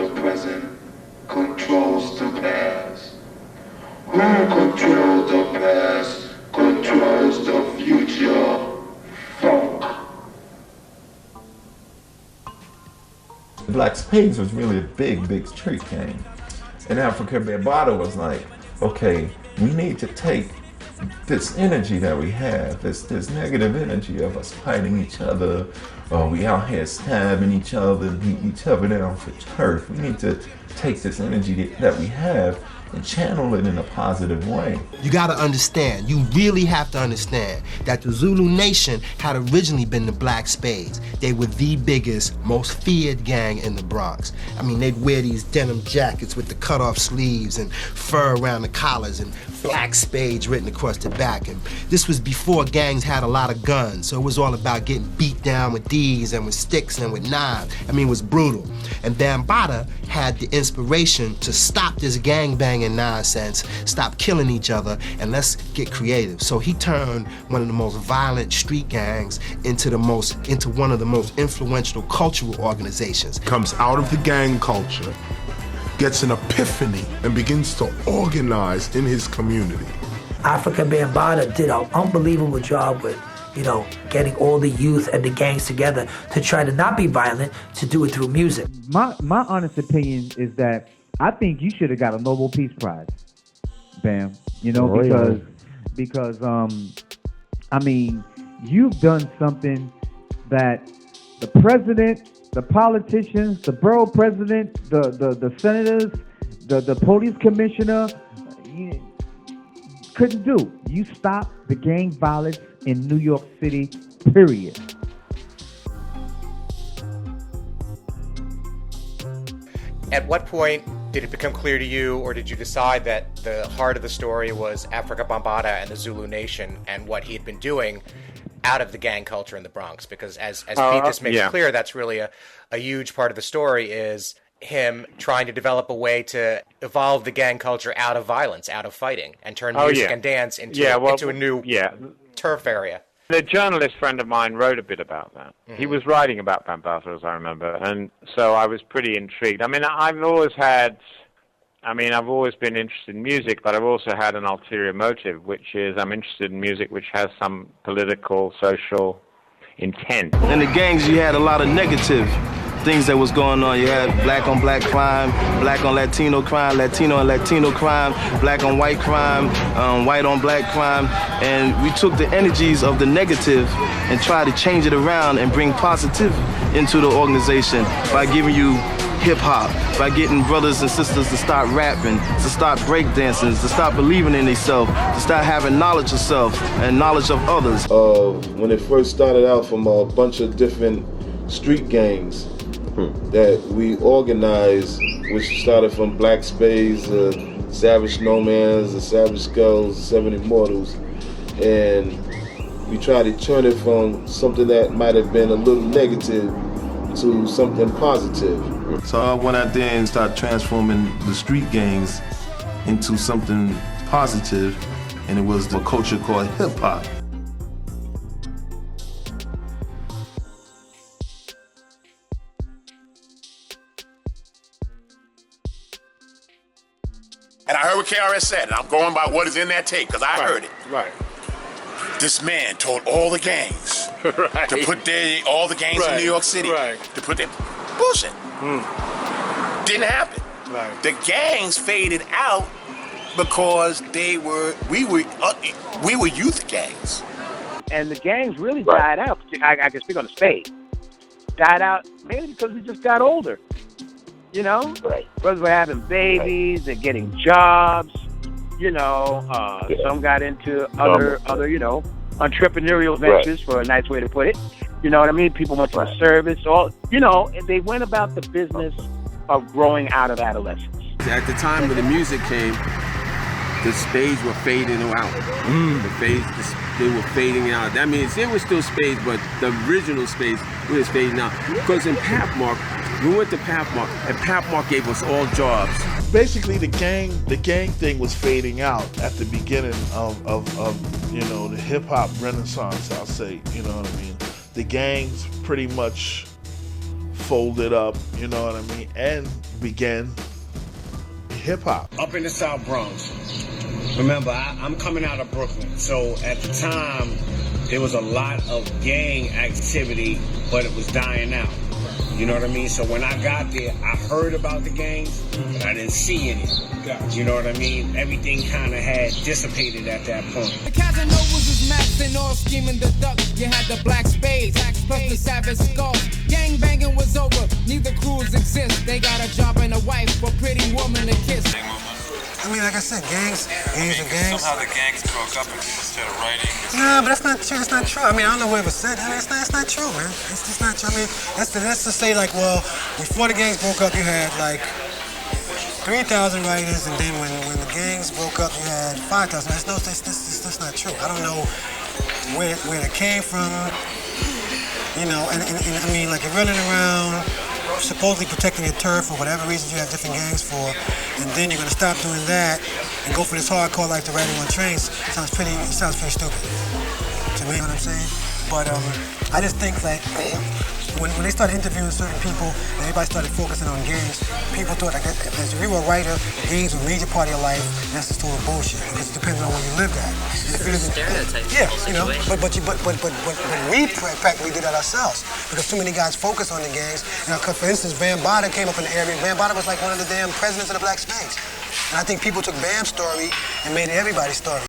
the present controls the past. Who controls the past controls the future. Funk. Black Spades was really a big street gang. And Afrika Bambaataa was like, okay, we need to take this energy that we have, this negative energy of us fighting each other, we out here stabbing each other and beating each other down for turf. We need to take this energy that we have and channel it in a positive way. You gotta understand, you really have to understand that the Zulu Nation had originally been the Black Spades. They were the biggest, most feared gang in the Bronx. I mean, they'd wear these denim jackets with the cut-off sleeves and fur around the collars and Black Spades written across the back. And this was before gangs had a lot of guns, so it was all about getting beat down with these and with sticks and with knives. I mean, it was brutal. And Bambaataa had the inspiration to stop this gangbanging nonsense, stop killing each other, and let's get creative. So he turned one of the most violent street gangs into one of the most influential cultural organizations. Comes out of the gang culture, gets an epiphany, and begins to organize in his community. Afrika Bambaataa did an unbelievable job with, getting all the youth and the gangs together to try to not be violent, to do it through music. My honest opinion is that I think you should have got a Nobel Peace Prize, Bam. Because I mean, you've done something that the president, the politicians, the borough president, the senators, the police commissioner couldn't do. You stopped the gang violence in New York City, period. At what point did it become clear to you, or did you decide that the heart of the story was Afrika Bambaataa and the Zulu Nation and what he had been doing out of the gang culture in the Bronx? Because as Pete just makes clear, that's really a huge part of the story, is him trying to develop a way to evolve the gang culture out of violence, out of fighting, and turn music and dance into a new turf area. A journalist friend of mine wrote a bit about that. Mm-hmm. He was writing about Bambaataa, as I remember, and so I was pretty intrigued. I mean, I've always been interested in music, but I've also had an ulterior motive, which is I'm interested in music which has some political, social intent. In the gangs, you had a lot of negative things that was going on. You had black on black crime, black on Latino crime, Latino on Latino crime, black on white crime, white on black crime, and we took the energies of the negative and tried to change it around and bring positive into the organization by giving you hip-hop, by getting brothers and sisters to start rapping, to start breakdancing, to start believing in themselves, to start having knowledge of self and knowledge of others. When it first started out from a bunch of different street gangs that we organized, which started from Black Spades, Savage Nomans, the Savage Skulls, the Seven Immortals, and we tried to turn it from something that might have been a little negative to something positive. So I went out there and started transforming the street gangs into something positive, and it was a culture called hip-hop. And I heard what KRS said, and I'm going by what is in that tape, because I heard it. Right. This man told all the gangs to put all the gangs in New York City to put their bullshit. Didn't happen. Right. The gangs faded out because we were youth gangs. And the gangs really died out. I can speak on the Spade. Died out mainly because we just got older. Brothers were having babies, they're getting jobs, some got into other, entrepreneurial ventures, for a nice way to put it. You know what I mean? People went to the service, they went about the business of growing out of adolescence. At the time when the music came, the Spades were fading out. They were fading out. That means they were still Spades, but the original Spades was fading out. Because in Pathmark, we went to Pathmark, and Pathmark gave us all jobs. Basically, the gang thing was fading out at the beginning of the hip hop renaissance. I'll say, you know what I mean. The gangs pretty much folded up, you know what I mean, and began hip hop. Up in the South Bronx. Remember, I'm coming out of Brooklyn, so at the time there was a lot of gang activity, but it was dying out. You know what I mean? So when I got there, I heard about the gangs, but I didn't see any. You know what I mean? Everything kind of had dissipated at that point. The Casanovas was maxing off, scheming the duck. You had the Black Spades, plus the Savage Skull. Gang banging was over, neither crews exist. They got a job and a wife, a pretty woman to kiss. I mean, like I said, gangs are gangs. Somehow the gangs broke up and people started writing. Nah, but that's not true. That's not true. I mean, I don't know whoever said that. I mean, it's not true, man. It's just not true. I mean, let's just say, like, well, before the gangs broke up, you had, like, 3,000 writers, and then when the gangs broke up, you had 5,000. That's not true. I don't know where it came from, you know, and I mean, like, you're running around supposedly protecting your turf for whatever reasons you have different gangs for, and then you're gonna stop doing that and go for this hardcore life to riding on trains. Sounds pretty stupid to me, you know what I'm saying? But I just think that when they started interviewing certain people and everybody started focusing on gangs, people thought like, if you were a writer, gangs were a major part of your life, and that's just total bullshit because it depends on where you lived at. Stereotypes. Yeah, you know, but we practically did that ourselves because too many guys focus on the gangs. You know, for instance, Bambaataa came up in the area. Bambaataa was like one of the damn presidents of the Black Spades. And I think people took Bam's story and made it everybody's story.